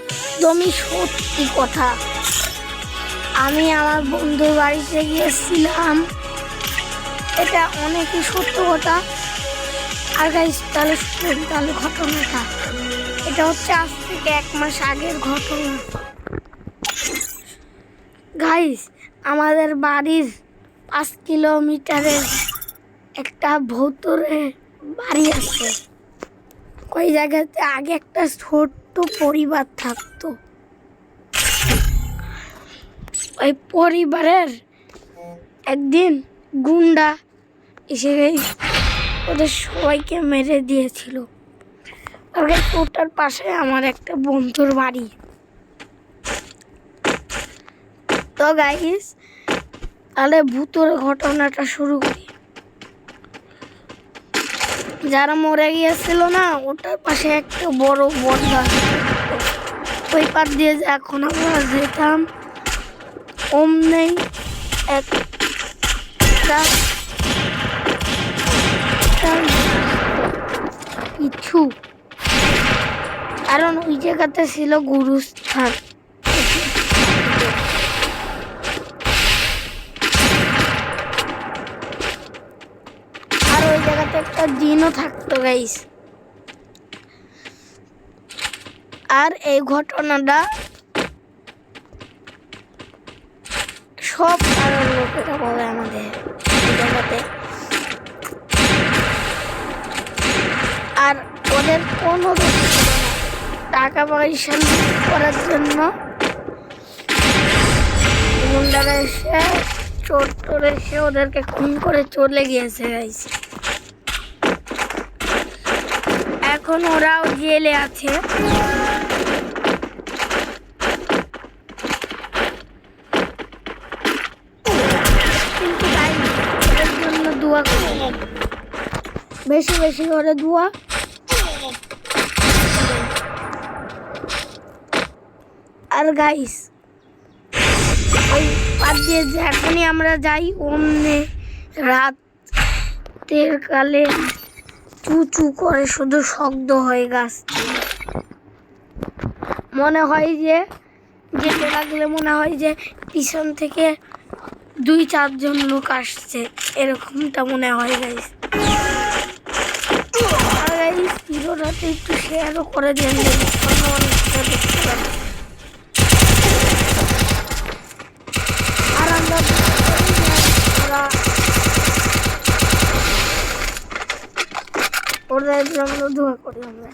একদমই সত্যি কথা। আমি আমার বন্ধুর বাড়িতে গিয়েছিলাম, এটা অনেকই সত্য কথা। আর গাইস তাহলে শুনুন তাহলে ঘটনাটা। এটা হচ্ছে আজ থেকে 1 মাস আগের ঘটনা। গাইস আমাদের বাড়ির 5 কিলোমিটারের একটা ভৌতরে বাড়ি আছে। ওই জায়গাতে আগে একটা ছোট্ট পরিবার থাকতো। ওই পরিবারের একদিন গুন্ডা এসে ওদের সবাইকে মেরে দিয়েছিল। ওটার পাশে আমার একটা বন্ধুর বাড়ি। তো গাইস তাহলে ভূতের ঘটনাটা শুরু করি। যারা মরে গিয়েছিল না, ওটার পাশে একটা বড় বট গাছ। ওই পার দিয়ে এখন আমরা যেতাম, অমনি একটা কিছু, কারণ ওই জায়গাতে ছিল গুরুস্থান। আর ওই জায়গাতে একটা জিনও থাকতো গাইস। আর এই ঘটনাটা সব পাড়ার লোকেরা বলে আমাদের এই জায়গাতে। আর ওদের কোনো দোষ ছিল না। টাকা পয়সা করার জন্য গুন্ডারা এসে চোর টোর এসে ওদেরকে খুন করে চলে গিয়েছে গাইস। এখন ওরাও জেলে আছে। কিন্তু গাইস ওদের জন্য দোয়া করবেন, বেশি বেশি করে দোয়া। আর গাইস ওই পার দিয়ে যখনই আমরা যাই, অমনে রাতের কালে চু চু করে শুধু শব্দ হয় গাছ। মনে হয় যে যেতে লাগলে মনে হয় যে পিছন থেকে 2-4 জন লোক আসছে, এরকমটা মনে হয় গাইস। আর গাইস ভিডিওটাতে একটু শেয়ারও করে দেন, অনেকটা দেখতে পারেন। আর আমরা ওদের জন্য দোয়া করি আমরা।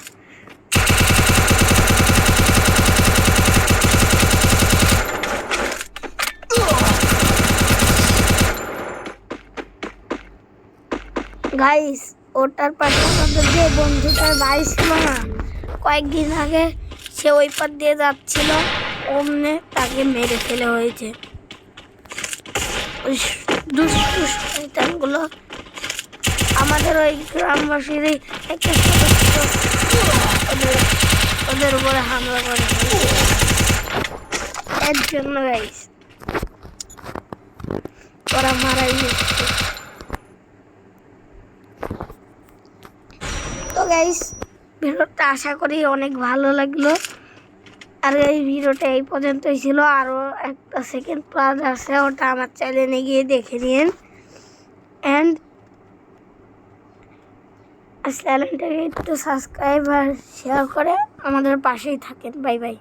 গাইস ওটার পাশে আমাদের যে বন্ধুটার বাড়ি ছিল না, কয়েকদিন আগে সে ওই পার দিয়ে যাচ্ছিল, অমনে তাকে মেরে ফেলে হয়েছে। ওই দুষ্টু শয়তানগুলো আমাদের ওই গ্রামবাসীরই একটা ওদের উপরে হামলা করে। এর জন্য গাইস ওরা মারাই যাচ্ছে। তো গাইস ভিডিওটা আশা করি অনেক ভালো লাগলো। আর এই ভিডিওটা এই পর্যন্তই ছিল। আরও একটা সেকেন্ড পার্ট আছে, ওটা আমার চ্যানেলে গিয়ে দেখে নিন। অ্যান্ড চ্যানেলটাকে একটু সাবস্ক্রাইব আর শেয়ার করে আমাদের পাশেই থাকেন। Bye bye.